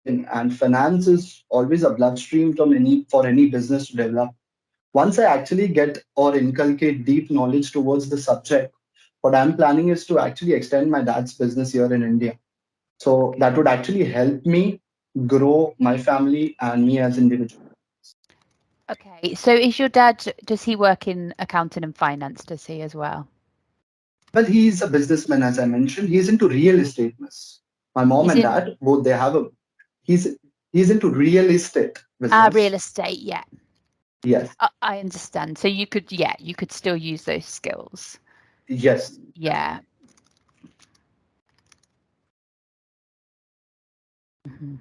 and finance is always a bloodstream for any business to develop. Once I actually get or inculcate deep knowledge towards the subject, what I'm planning is to actually extend my dad's business here in India. So that would actually help me grow my family and me as individual. Okay, so is your dad, does he work in accounting and finance, does he as well? Well, he's a businessman, as I mentioned. He's into real estate, miss. My mom He's and in dad, both they have a he's he's into real estate real business. estate, yeah. Yes. I understand. So you could, yeah, you could still use those skills. Yes. Yeah. Mhm.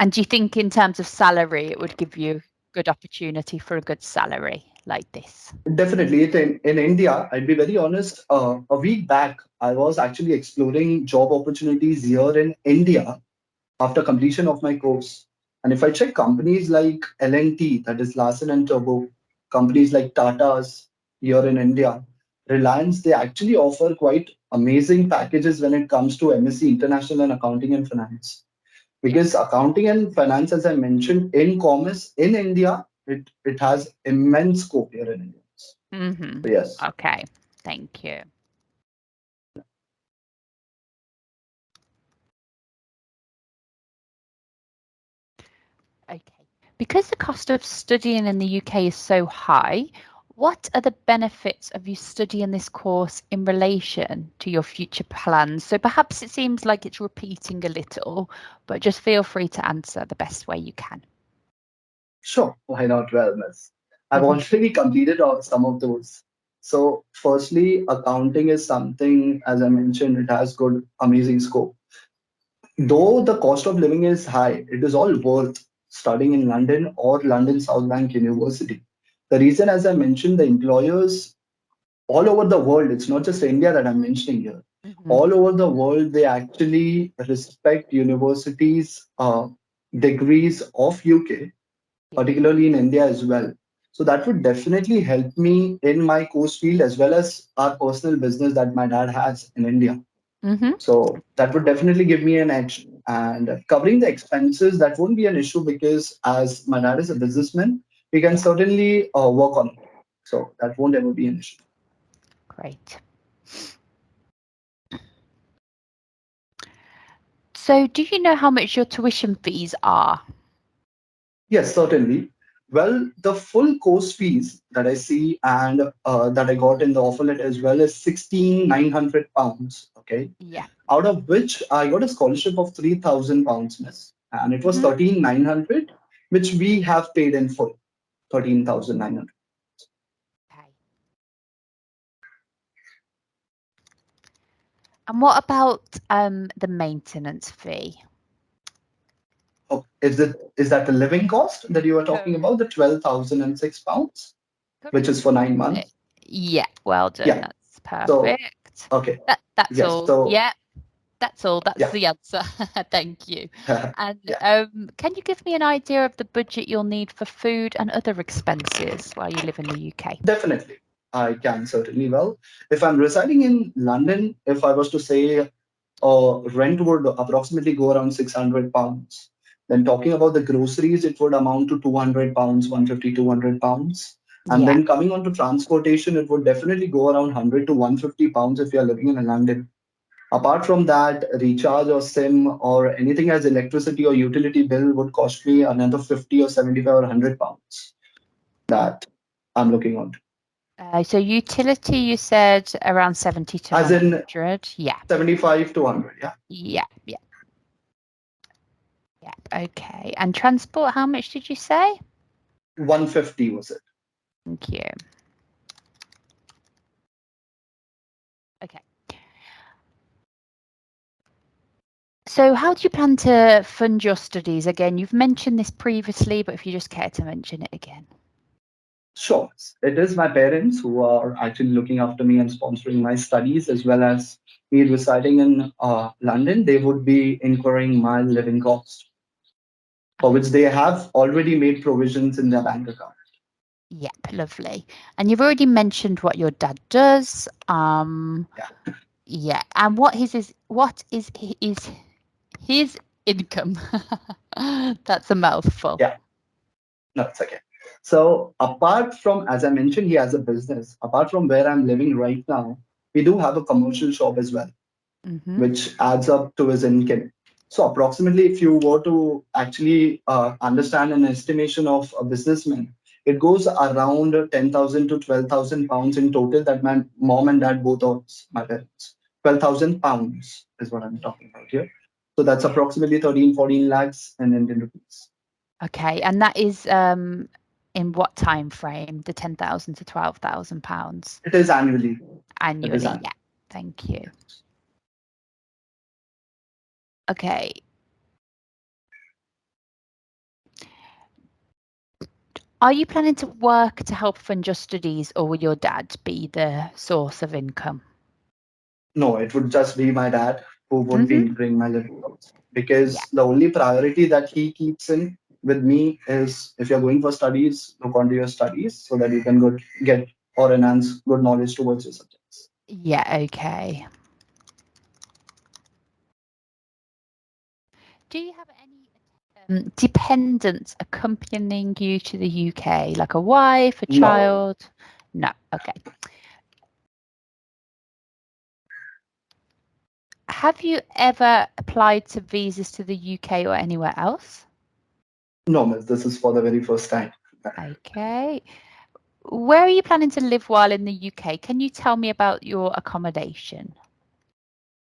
And do you think in terms of salary, it would give you good opportunity for a good salary like this? Definitely. In India, I'd be very honest. A week back, I was actually exploring job opportunities here in India after completion of my course. And if I check companies like L&T, that is Larsen and Turbo, companies like Tata's here in India, Reliance, they actually offer quite amazing packages when it comes to MSc International and Accounting and Finance. Yeah. Because accounting and finance, as I mentioned, in commerce in India, it has immense scope here in India. Mm-hmm. So yes. Okay. Thank you. Okay. Because the cost of studying in the UK is so high, what are the benefits of you studying this course in relation to your future plans? So perhaps it seems like it's repeating a little, but just feel free to answer the best way you can. Sure, why not wellness? I've Mhm. already completed some of those. So, firstly, accounting is something, as I mentioned, it has good, amazing scope. Though the cost of living is high, it is all worth studying in London or London South Bank University. The reason, as I mentioned, the employers all over the world, it's not just India that I'm mentioning here, Mhm. all over the world, they actually respect universities' degrees of UK, Yeah. particularly in India as well. So that would definitely help me in my course field as well as our personal business that my dad has in India. Mhm. So that would definitely give me an edge. And covering the expenses, that won't be an issue because as my dad is a businessman, we can Yeah. certainly work on it. So that won't ever be an issue. Great. So do you know how much your tuition fees are? Yes, certainly. Well, the full course fees that I see and that I got in the offer letter as well is £16,900. Okay. Yeah. Out of which I got a scholarship of £3,000, miss. And it was Mhm. 13,900, which we have paid in full, 13,900. Okay. And what about the maintenance fee? Oh, is that the living cost that you were talking Correct. about, the £12,006, which is Correct. for 9 months? Yeah, well done. Yeah. That's So perfect. okay. That's Yes. all. So Yeah, that's all. That's yeah. the answer. Thank you. And Yeah. can you give me an idea of the budget you'll need for food and other expenses while you live in the UK? Definitely, I can certainly. Well, if I'm residing in London, if I was to say rent would approximately go around £600. Then talking about the groceries, it would amount to £200, 150, £200. And Yeah. then coming on to transportation, it would definitely go around £100 to £150 if you're living in London. Apart from that, recharge or SIM or anything as electricity or utility bill would cost me another 50 or 75 or £100 that I'm looking on. So utility, you said around 70 to As in 100. Yeah. 75 to 100, yeah. Yeah. Yeah. Yeah. Okay. And transport, how much did you say? 150 was it. Thank you. Okay. So how do you plan to fund your studies? Again, you've mentioned this previously, but if you just care to mention it again. Sure. It is my parents who are actually looking after me and sponsoring my studies, as well as me residing in London. They would be incurring my living cost, for which they have already made provisions in their bank account. Yep, lovely. And you've already mentioned what your dad does. Yeah. Yeah. And what is his income? That's a mouthful. Yeah. No, it's okay. So apart from, as I mentioned, he has a business. Apart from where I'm living right now, we do have a commercial shop as well, Mm-hmm. which adds up to his income. So approximately, if you were to actually understand an estimation of a businessman, it goes around 10,000 to 12,000 pounds in total that my mom and dad both owns, my parents. 12,000 pounds is what I'm Yeah. talking about here. So that's Yeah. approximately 13, 14 lakhs in Indian rupees. Okay. And that is in what time frame? The 10,000 to 12,000 pounds It is annually. It is annually. annually. Yeah. Thank you. Okay. Are you planning to work to help fund your studies, or will your dad be the source of income? No, it would just be my dad who would be Mm-hmm. incurring my living costs. Yeah. Because the only priority that he keeps in with me is if you're going for studies, look onto your studies so that you can get or enhance good knowledge towards your subjects. Yeah. Okay. Do you have any dependents accompanying you to the UK, like a wife, a No, child? No. Okay. Have you ever applied to visas to the UK or anywhere else? no, miss, this is for the very first time. Okay. Where are you planning to live while in the UK? Can you tell me about your accommodation?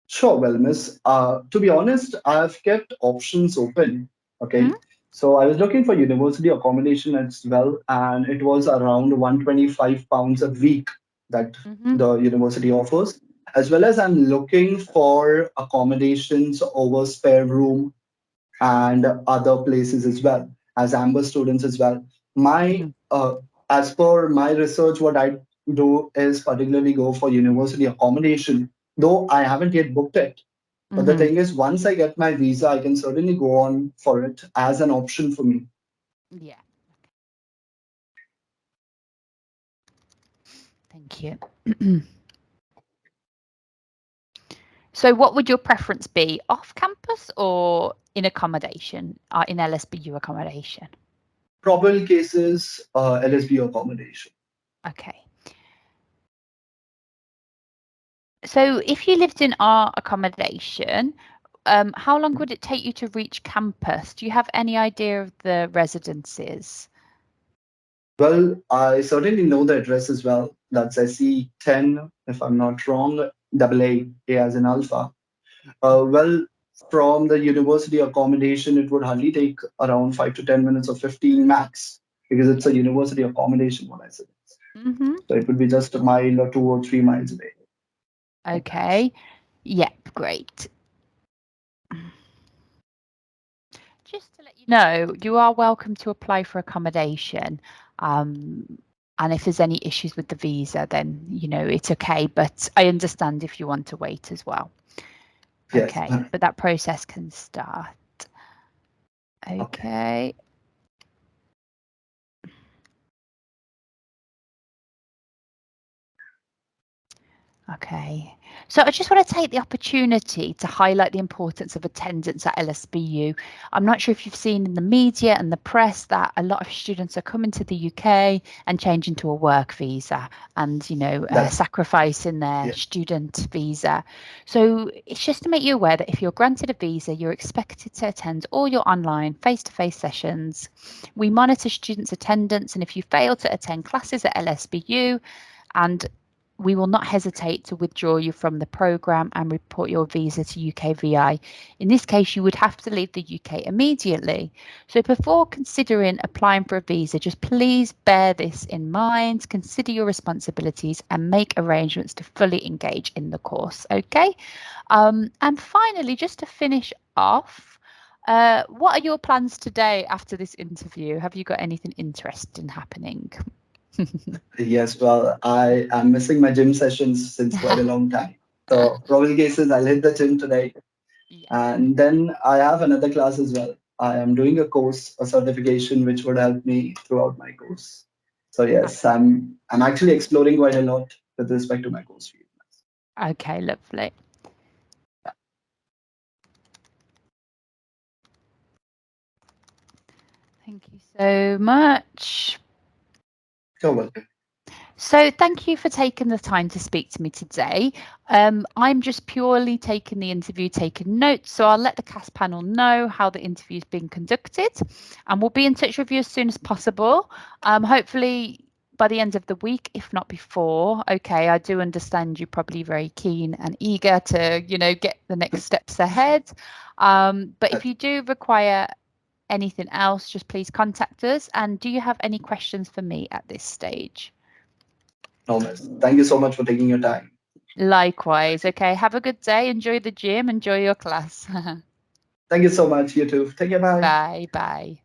Sure, well, miss. To be honest, I've kept options open. Hmm. Okay. So I was looking for university accommodation as well, and it was around 125 pounds a week that Mm-hmm. the university offers, as well as I'm looking for accommodations over spare room and other places as well as Amber students as well. My Mm-hmm. as per my research, what I do is particularly go for university accommodation, though I haven't yet booked it. But the Mm-hmm. thing is, once I get my visa, I can certainly go on for it as an option for me. Yeah. Thank you. So, what would your preference be, off campus or in accommodation, in LSBU accommodation? Probable cases, LSBU accommodation. Okay. So, if you lived in our accommodation, how long would it take you to reach campus? Do you have any idea of the residences? Well, I certainly know the address as well. That's SE10, if I'm not wrong, double A as in Alpha. Well, from the university accommodation, it would hardly take around 5 to 10 minutes or 15 max because it's Yeah. a university accommodation, what I said. Mm-hmm. So it would be just a mile or 2 or 3 miles away from campus. Okay. Yep, great. Just to let you know, you are welcome to apply for accommodation. And if there's any issues with the visa, then it's okay. But I understand if you want to wait as well. Yes. Okay, but that process can start. Okay. Okay. Okay. So I just want to take the opportunity to highlight the importance of attendance at LSBU. I'm not sure if you've seen in the media and the press that a lot of students are coming to the UK and changing to a work visa and, That's sacrificing their yeah. student visa. So it's just to make you aware that if you're granted a visa, you're expected to attend all your online face-to-face sessions. We monitor students' attendance, and if you fail to attend classes at LSBU, and we will not hesitate to withdraw you from the programme and report your visa to UKVI. In this case, you would have to leave the UK immediately. So before considering applying for a visa, just please bear this in mind, consider your responsibilities and make arrangements to fully engage in the course, okay? And finally, just to finish off, what are your plans today after this interview? Have you got anything interesting happening? Yes. Well, I am missing my gym sessions since quite a long time. So probable cases, I'll hit the gym today, Yeah. and then I have another class as well. I am doing a course, a certification, which would help me throughout my course. So yes, I'm actually exploring quite a lot with respect to my course field. Okay, lovely. Thank you so much. You're welcome. So thank you for taking the time to speak to me today. I'm just purely taking the interview, taking notes. So I'll let the CAS panel know how the interview's been conducted, and we'll be in touch with you as soon as possible. Hopefully by the end of the week, if not before. Okay, I do understand you're probably very keen and eager to, get the next steps ahead. But if you do require anything else, just please contact us. And do you have any questions for me at this stage? No, miss. Thank you so much for taking your time. Likewise. Okay, have a good day. Enjoy the gym. Enjoy your class. Thank you so much. You too. Take care. Bye. Bye. Bye.